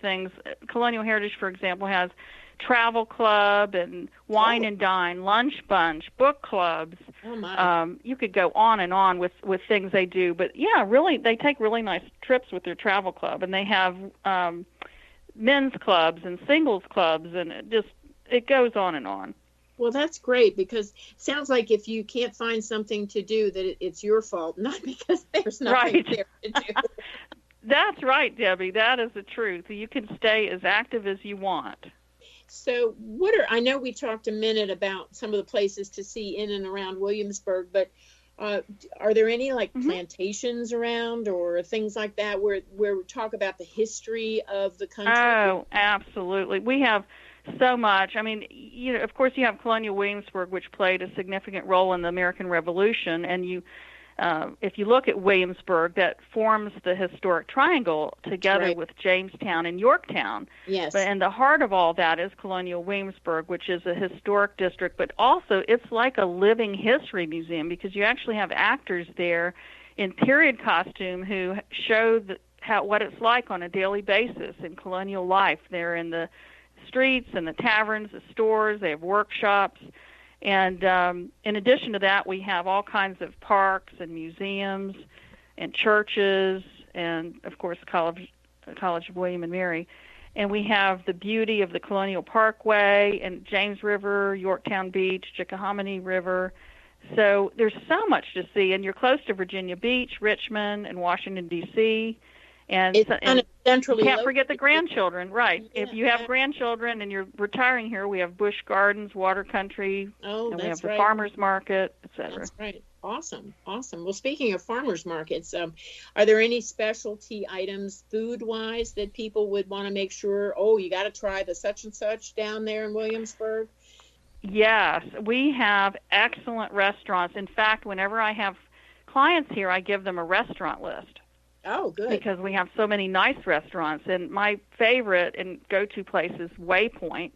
things. Colonial Heritage, for example, has travel club and wine and dine, lunch bunch, book clubs. Oh my! You could go on and on with things they do, but yeah, really, they take really nice trips with their travel club, and they have men's clubs and singles clubs, and it goes on and on. Well, that's great, because it sounds like if you can't find something to do, that it's your fault, not because there's nothing there to do. That's right, Debbie. That is the truth. You can stay as active as you want. So I know we talked a minute about some of the places to see in and around Williamsburg, but are there any plantations around or things like that where we talk about the history of the country? Oh, absolutely. We have so much. I mean, of course you have Colonial Williamsburg, which played a significant role in the American Revolution, and if you look at Williamsburg, that forms the historic triangle together with Jamestown and Yorktown. Yes. And the heart of all that is Colonial Williamsburg, which is a historic district, but also it's like a living history museum, because you actually have actors there in period costume who show what it's like on a daily basis in colonial life. They're in the streets and the taverns, the stores, they have workshops. And in addition to that, we have all kinds of parks and museums and churches and, of course, College of William and Mary. And we have the beauty of the Colonial Parkway and James River, Yorktown Beach, Chickahominy River. So there's so much to see. And you're close to Virginia Beach, Richmond, and Washington, D.C., And centrally you can't forget the grandchildren, right? Yeah, if you have grandchildren and you're retiring here, we have Busch Gardens, Water Country, and we have the farmers market, etc. That's right. Awesome. Well, speaking of farmers markets, are there any specialty items food-wise that people would want to make sure, you got to try the such and such down there in Williamsburg? Yes, we have excellent restaurants. In fact, whenever I have clients here, I give them a restaurant list. Oh, good. Because we have so many nice restaurants. And my favorite and go-to place is Waypoint.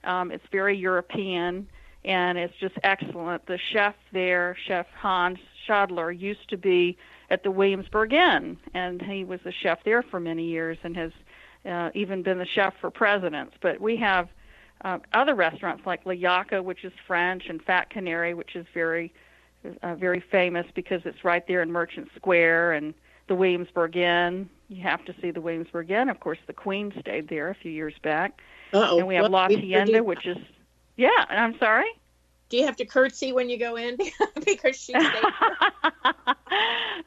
It's very European, and it's just excellent. The chef there, Chef Hans Schadler, used to be at the Williamsburg Inn, and he was a chef there for many years and has even been the chef for presidents. But we have other restaurants like La Yaca, which is French, and Fat Canary, which is very, very famous because it's right there in Merchant Square, and the Williamsburg Inn. You have to see the Williamsburg Inn. Of course, the Queen stayed there a few years back. Uh-oh. And we have La Tienda, which is, I'm sorry? Do you have to curtsy when you go in? Because she stayed there.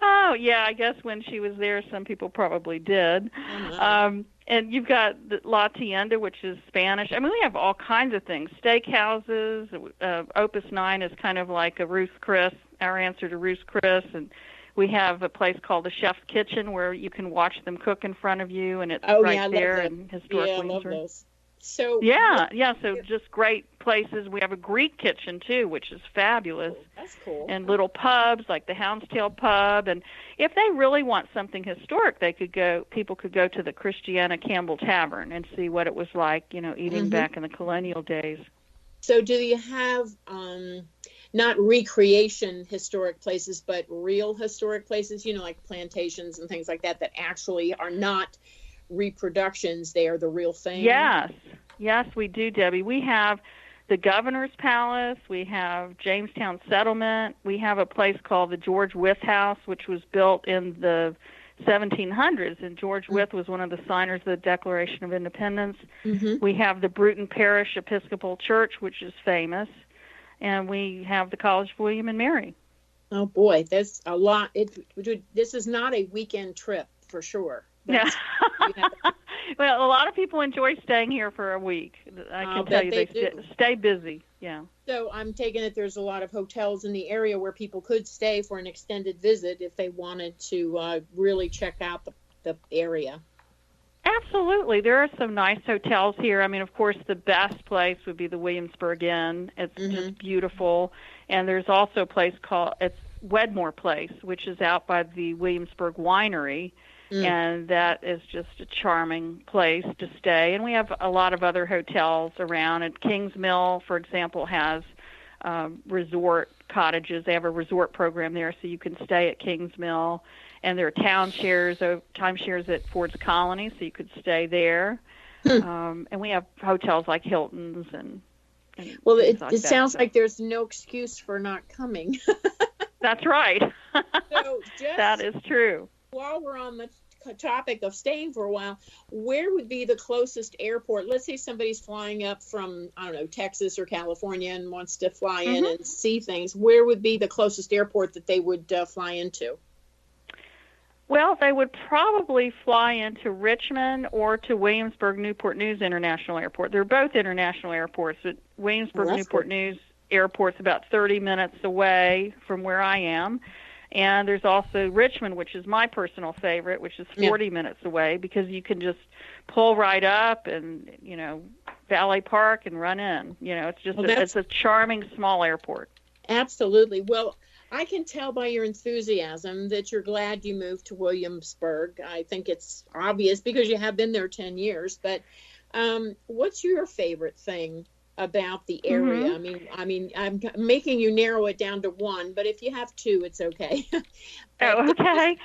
Oh, yeah, I guess when she was there, some people probably did. Oh, and you've got the La Tienda, which is Spanish. I mean, we have all kinds of things. Steakhouses. Opus 9 is kind of like a Ruth's Chris, our answer to Ruth's Chris, and we have a place called the Chef's Kitchen where you can watch them cook in front of you, and it's there in historic Williamsburg. I love those. So so just great places. We have a Greek kitchen too, which is fabulous. Oh, that's cool. And little pubs like the Houndstail Pub, and if they really want something historic, people could go to the Christiana Campbell Tavern and see what it was like, eating back in the colonial days. So do you have not recreation historic places, but real historic places, like plantations and things like that actually are not reproductions, they are the real thing? Yes, we do, Debbie. We have the Governor's Palace, we have Jamestown Settlement, we have a place called the George Wythe House, which was built in the 1700s, and George Wythe was one of the signers of the Declaration of Independence. We have the Bruton Parish Episcopal Church, which is famous, and we have the College of William and Mary. Oh boy, that's a lot. This is not a weekend trip for sure. Yeah. Well, a lot of people enjoy staying here for a week. I can tell you they stay busy. Yeah. So I'm taking it there's a lot of hotels in the area where people could stay for an extended visit if they wanted to really check out the area. Absolutely. There are some nice hotels here. I mean, of course, the best place would be the Williamsburg Inn. It's just beautiful. And there's also a place called Wedmore Place, which is out by the Williamsburg Winery. And that is just a charming place to stay. And we have a lot of other hotels around. And Kings Mill, for example, has resort cottages. They have a resort program there, so you can stay at Kings Mill. and there are timeshares at Ford's Colony, so you could stay there. And we have hotels like Hilton's and well, things it sounds like there's no excuse for not coming. That's right. So that is true. While we're on the topic of staying for a while, where would be the closest airport? Let's say somebody's flying up from, I don't know, Texas or California and wants to fly in and see things. Where would be the closest airport that they would fly into? Well, they would probably fly into Richmond or to Williamsburg Newport News International Airport. They're both international airports, but Williamsburg Newport News Airport's about 30 minutes away from where I am. And there's also Richmond, which is my personal favorite, which is 40 minutes away, because you can just pull right up and, valet park and run in. It's just it's a charming small airport. Absolutely. Well, I can tell by your enthusiasm that you're glad you moved to Williamsburg. I think it's obvious because you have been there 10 years. But what's your favorite thing about the area? I mean, I'm making you narrow it down to one, but if you have two, it's okay. Okay.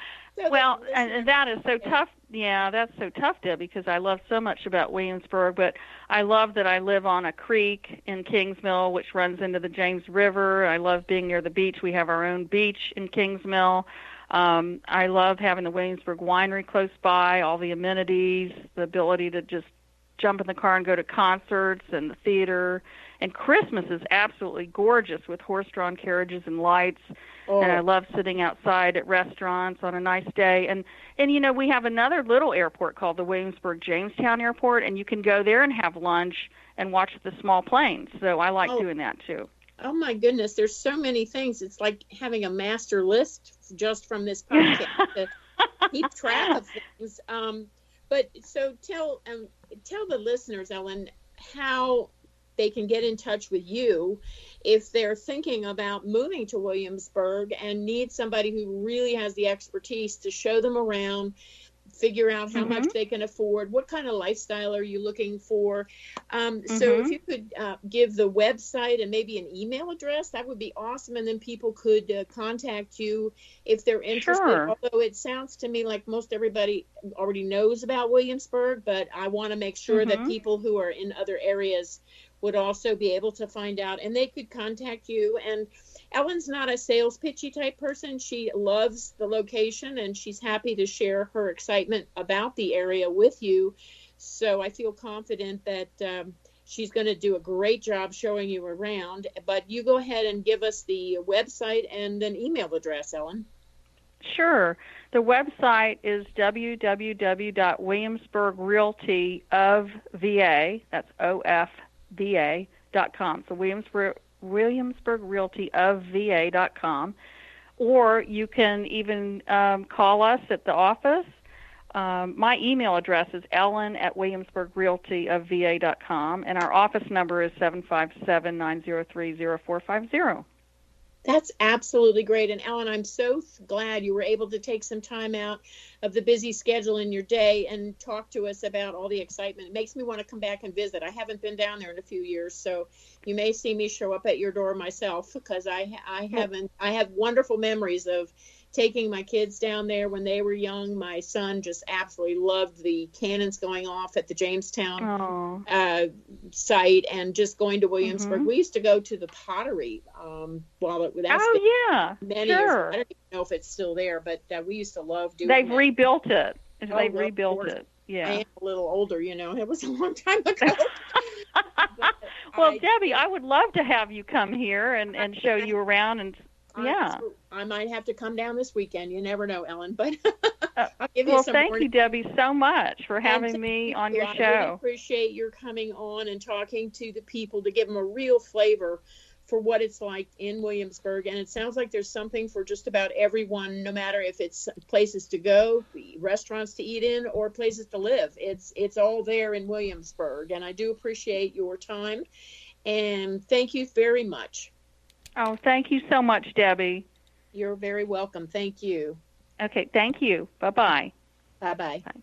Well, and that is so tough. Yeah, that's so tough, Deb, because I love so much about Williamsburg, but I love that I live on a creek in Kingsmill, which runs into the James River. I love being near the beach. We have our own beach in Kingsmill. I love having the Williamsburg Winery close by, all the amenities, the ability to just jump in the car and go to concerts and the theater. And Christmas is absolutely gorgeous with horse-drawn carriages and lights. And I love sitting outside at restaurants on a nice day. And we have another little airport called the Williamsburg Jamestown Airport, and you can go there and have lunch and watch the small planes. So I like doing that too. Oh my goodness, there's so many things. It's like having a master list just from this podcast to keep track of things. But so tell the listeners, Ellen, how they can get in touch with you if they're thinking about moving to Williamsburg and need somebody who really has the expertise to show them around, figure out how much they can afford, what kind of lifestyle are you looking for. So if you could give the website and maybe an email address, that would be awesome. And then people could contact you if they're interested. Sure. Although it sounds to me like most everybody already knows about Williamsburg, but I want to make sure that people who are in other areas would also be able to find out, and they could contact you. And Ellen's not a sales pitchy type person. She loves the location, and she's happy to share her excitement about the area with you. So I feel confident that she's going to do a great job showing you around. But you go ahead and give us the website and an email address, Ellen. Sure. The website is www.williamsburgrealtyofva, that's OFVA.com. So Williamsburg Realtyofva.com. Or you can even call us at the office. My email address is ellen@williamsburgrealtyofva.com, and our office number is 757-903-0450. That's absolutely great. And Ellen, I'm so glad you were able to take some time out of the busy schedule in your day and talk to us about all the excitement. It makes me want to come back and visit. I haven't been down there in a few years, so you may see me show up at your door myself, because I have wonderful memories of taking my kids down there when they were young. My son just absolutely loved the cannons going off at the Jamestown site, and just going to Williamsburg. We used to go to the pottery many years. I don't even know if it's still there, but we used to love doing They've that. rebuilt it. They've rebuilt it. Yeah. I am a little older, it was a long time ago. Well, Debbie, I would love to have you come here and show you around. And I might have to come down this weekend. You never know, Ellen, but I'll give you some thank you, Debbie, so much for having me on your show. I really appreciate your coming on and talking to the people to give them a real flavor for what it's like in Williamsburg. And it sounds like there's something for just about everyone, no matter if it's places to go, restaurants to eat in, or places to live. It's all there in Williamsburg. And I do appreciate your time. And thank you very much. Oh, thank you so much, Debbie. You're very welcome. Thank you. Okay, thank you. Bye-bye. Bye-bye. Bye.